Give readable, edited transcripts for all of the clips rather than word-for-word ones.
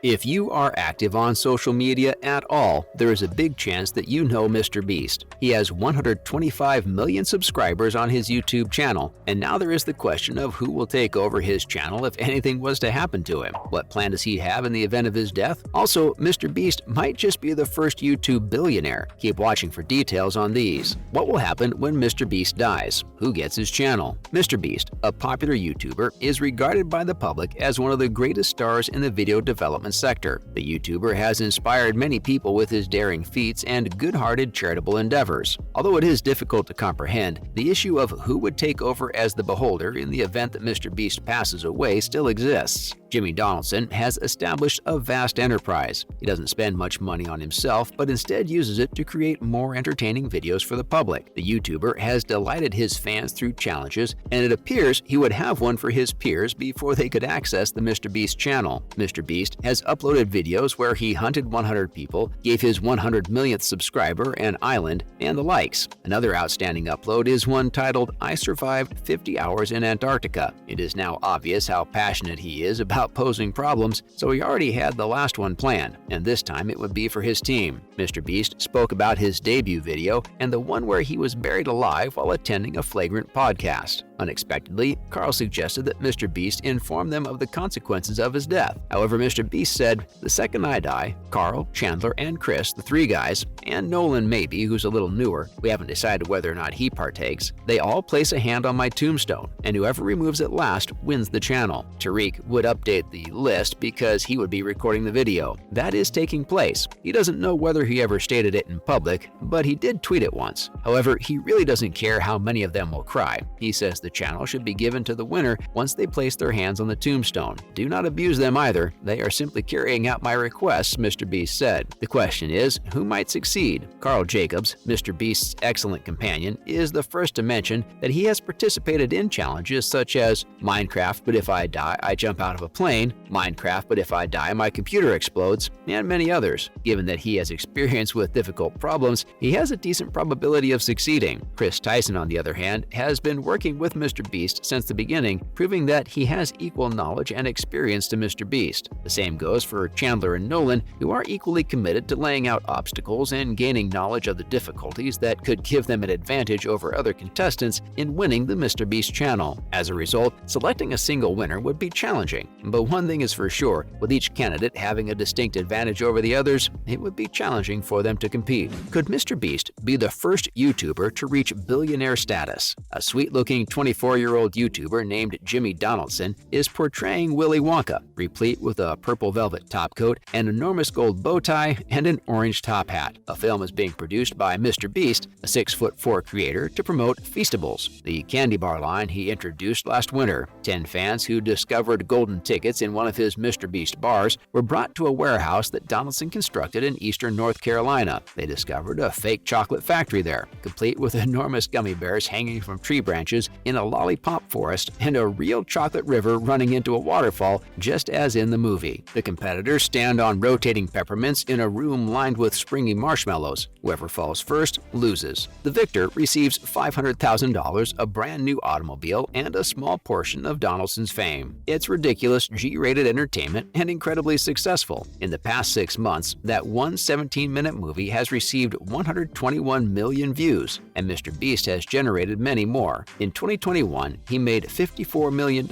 If you are active on social media at all, there is a big chance that you know MrBeast. He has 125 million subscribers on his YouTube channel, and now there is the question of who will take over his channel if anything was to happen to him. What plan does he have in the event of his death? Also, MrBeast might just be the first YouTube billionaire. Keep watching for details on these. What will happen when MrBeast dies? Who gets his channel? MrBeast, a popular YouTuber, is regarded by the public as one of the greatest stars in the video development sector. The YouTuber has inspired many people with his daring feats and good-hearted charitable endeavors. Although it is difficult to comprehend, the issue of who would take over as the beholder in the event that MrBeast passes away still exists. Jimmy Donaldson has established a vast enterprise. He doesn't spend much money on himself, but instead uses it to create more entertaining videos for the public. The YouTuber has delighted his fans through challenges, and it appears he would have one for his peers before they could access the MrBeast channel. MrBeast has uploaded videos where he hunted 100 people, gave his 100 millionth subscriber an island, and the likes. Another outstanding upload is one titled "I Survived 50 Hours in Antarctica." It is now obvious how passionate he is about posing problems, so he already had the last one planned, and this time it would be for his team. MrBeast spoke about his debut video and the one where he was buried alive while attending a flagrant podcast. Unexpectedly, Carl suggested that MrBeast inform them of the consequences of his death. However, MrBeast said, "The second I die, Carl, Chandler, and Chris, the three guys, and Nolan maybe, who's a little newer, we haven't decided whether or not he partakes, they all place a hand on my tombstone, and whoever removes it last wins the channel." Tariq would update the list because he would be recording the video. That is taking place. He doesn't know whether he ever stated it in public, but he did tweet it once. However, he really doesn't care how many of them will cry. He says the channel should be given to the winner once they place their hands on the tombstone. "Do not abuse them either. They are simply carrying out my requests," MrBeast said. The question is, who might succeed? Carl Jacobs, MrBeast's excellent companion, is the first to mention that he has participated in challenges such as Minecraft, but if I die, I jump out of a plane, Minecraft, but if I die, my computer explodes, and many others. Given that he has experience with difficult problems, he has a decent probability of succeeding. Chris Tyson, on the other hand, has been working with MrBeast since the beginning, proving that he has equal knowledge and experience to MrBeast. The same goes for Chandler and Nolan, who are equally committed to laying out obstacles and gaining knowledge of the difficulties that could give them an advantage over other contestants in winning the MrBeast channel. As a result, selecting a single winner would be challenging, but one thing is for sure, with each candidate having a distinct advantage over the others, it would be challenging for them to compete. Could MrBeast be the first YouTuber to reach billionaire status? A sweet-looking 24-year-old YouTuber named Jimmy Donaldson is portraying Willy Wonka, replete with a purple velvet topcoat, an enormous gold bow tie, and an orange top hat. A film is being produced by MrBeast, a 6'4" creator, to promote Feastables, the candy bar line he introduced last winter. 10 fans who discovered golden tickets in one of his MrBeast bars were brought to a warehouse that Donaldson constructed in eastern North Carolina. They discovered a fake chocolate factory there, complete with enormous gummy bears hanging from tree branches in a lollipop forest and a real chocolate river running into a waterfall, just as in the movie. The competitors stand on rotating peppermints in a room lined with springy marshmallows. Whoever falls first loses. The victor receives $500,000, a brand new automobile, and a small portion of Donaldson's fame. It's ridiculous, G-rated entertainment and incredibly successful. In the past 6 months, that one 17-minute movie has received 121 million views, and MrBeast has generated many more. In 2021, he made $54 million,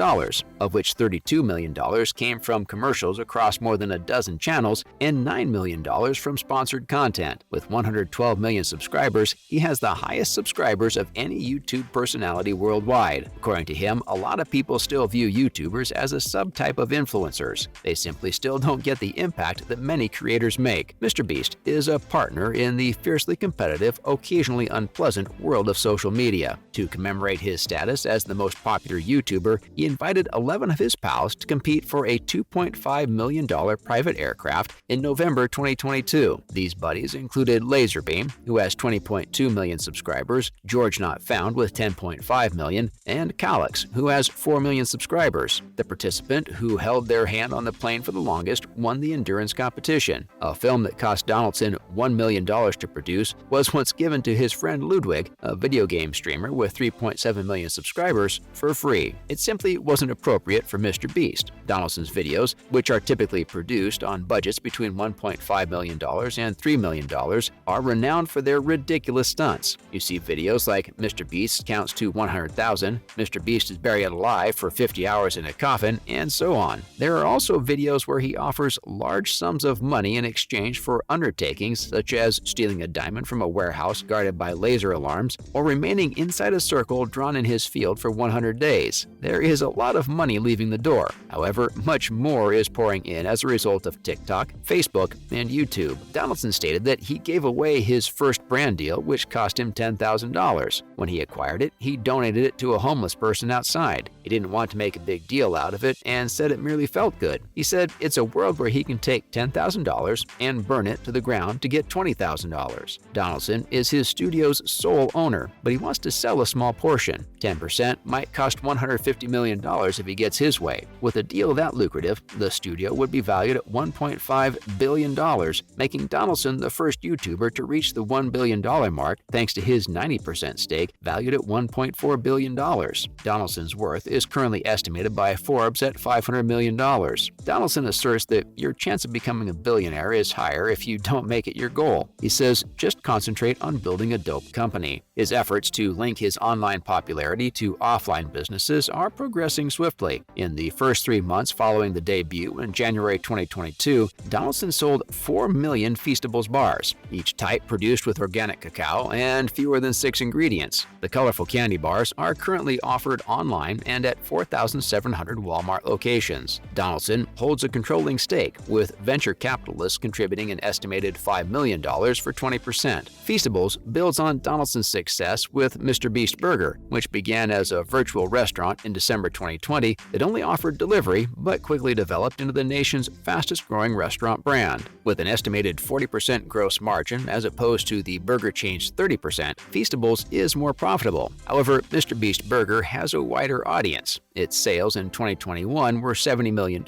of which $32 million came from commercials across more than a dozen channels and $9 million from sponsored content. With 112 million subscribers, he has the highest subscribers of any YouTube personality worldwide. According to him, a lot of people still view YouTubers as a subtype of influencers. They simply still don't get the impact that many creators make. MrBeast is a partner in the fiercely competitive, occasionally unpleasant world of social media. To commemorate his status as the most popular YouTuber, he invited 11 of his pals to compete for a $2.5 million private aircraft in November 2022. These buddies included Laserbeam, who has 20.2 million subscribers, George Not Found with 10.5 million, and Calix, who has 4 million subscribers. The participant who held their hand on the plane for the longest won the endurance competition. A film that cost Donaldson $1 million to produce was once given to his friend Ludwig, a video game streamer with 3.7 million subscribers, for free. It simply wasn't appropriate appropriate for Mr. Beast. Donaldson's videos, which are typically produced on budgets between $1.5 million and $3 million, are renowned for their ridiculous stunts. You see videos like Mr. Beast counts to 100,000, Mr. Beast is buried alive for 50 hours in a coffin, and so on. There are also videos where he offers large sums of money in exchange for undertakings such as stealing a diamond from a warehouse guarded by laser alarms or remaining inside a circle drawn in his field for 100 days. There is a lot of money leaving the door. However, much more is pouring in as a result of TikTok, Facebook, and YouTube. Donaldson stated that he gave away his first brand deal, which cost him $10,000. When he acquired it, he donated it to a homeless person outside. He didn't want to make a big deal out of it and said it merely felt good. He said it's a world where he can take $10,000 and burn it to the ground to get $20,000. Donaldson is his studio's sole owner, but he wants to sell a small portion. 10% might cost $150 million if he gets his way. With a deal that lucrative, the studio would be valued at $1.5 billion, making Donaldson the first YouTuber to reach the $1 billion mark thanks to his 90% stake valued at $1.4 billion. Donaldson's worth is currently estimated by Forbes at $500 million. Donaldson asserts that your chance of becoming a billionaire is higher if you don't make it your goal. He says, just concentrate on building a dope company. His efforts to link his online popularity to offline businesses are progressing swiftly. In the first 3 months following the debut in January 2022, Donaldson sold 4 million Feastables bars, each type produced with organic cacao and fewer than 6 ingredients. The colorful candy bars are currently offered online and at 4,700 Walmart locations. Donaldson holds a controlling stake, with venture capitalists contributing an estimated $5 million for 20%. Feastables builds on Donaldson's success with Mr. Beast Burger, which began as a virtual restaurant in December 2020 that only offered delivery but quickly developed into the nation's fastest-growing restaurant brand. With an estimated 40% gross margin as opposed to the burger chain's 30%, Feastables is more profitable. However, Mr. Beast Burger has a wider audience. Its sales in 2021 were $70 million,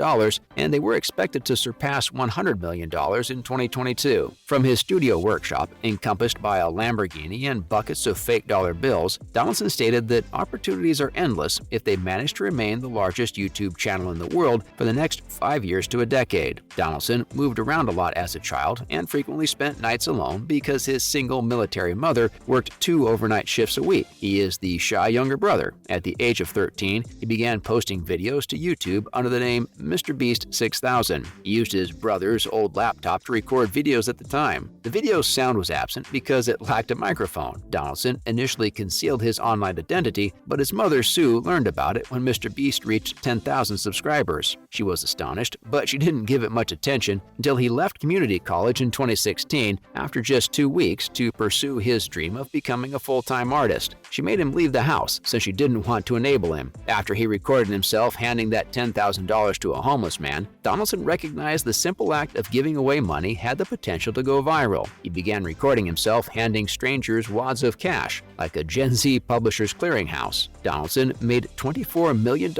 and they were expected to surpass $100 million in 2022. From his studio workshop, encompassed by a Lamborghini and buckets of fake dollar bills, Donaldson stated that opportunities are endless if they manage to remain the largest YouTube channel in the world for the next 5 years to a decade. Donaldson moved around a lot as a child and frequently spent nights alone because his single military mother worked 2 overnight shifts a week. He is the shy younger brother. At the age of 13, he began posting videos to YouTube under the name Mr. Beast 6000. He used his brother's old laptop to record videos at the time. The video's sound was absent because it lacked a microphone. Donaldson initially concealed his online identity, but his mother Sue learned about it when Mr. Beast reached 10,000 subscribers. She was astonished, but she didn't give it much attention until he left community college in 2016 after just 2 weeks to pursue his dream of becoming a full-time artist. She made him leave the house since she didn't want to enable him. After he recorded himself handing that $10,000 to a homeless man, Donaldson recognized the simple act of giving away money had the potential to go viral. He began recording himself handing strangers wads of cash, like a Gen Z publisher's clearinghouse. Donaldson made $24 million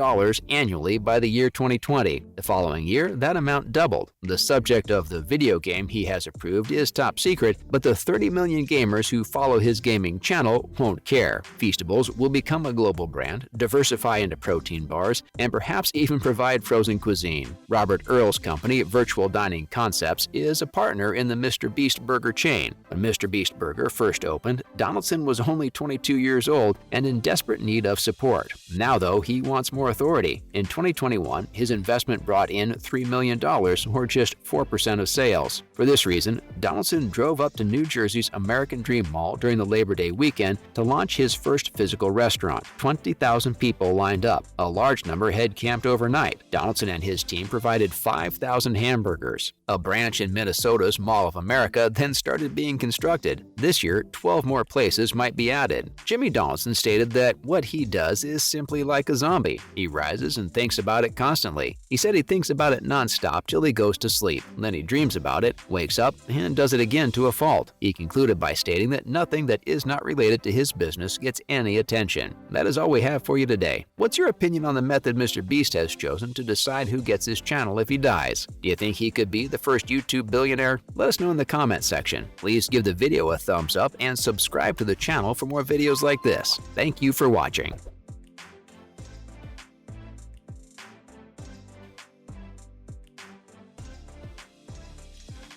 annually by the year 2020. The following year, that amount doubled. The subject of the video game he has approved is top secret, but the 30 million gamers who follow his gaming channel won't care. Feastables will become a global brand, diversify into protein bars, and perhaps even provide frozen cuisine. Robert Earl's company, Virtual Dining Concepts, is a partner in the Mr. Beast Burger chain. When Mr. Beast Burger first opened, Donaldson was only 22 years old and in desperate need of support. Now, though, he wants more authority. In 2021, his investment brought in $3 million, or just 4% of sales. For this reason, Donaldson drove up to New Jersey's American Dream Mall during the Labor Day weekend to launch his first physical restaurant. 20,000 people lined up. A large number had camped overnight. Donaldson and his team provided 5,000 hamburgers. A branch in Minnesota's Mall of America then started being constructed. This year, 12 more places might be added. Jimmy Donaldson stated that what he does is simply like a zombie. He rises and thinks about it constantly. He said he thinks about it nonstop till he goes to sleep. Then he dreams about it, wakes up, and does it again to a fault. He concluded by stating that nothing that is not related to his business gets any attention. That is all we have for you today. What's your opinion on the method Mr. Beast has chosen to decide who gets his channel if he dies? Do you think he could be the first YouTube billionaire? Let us know in the comment section. Please give the video a thumbs up and subscribe to the channel for more videos like this. Thank you for watching.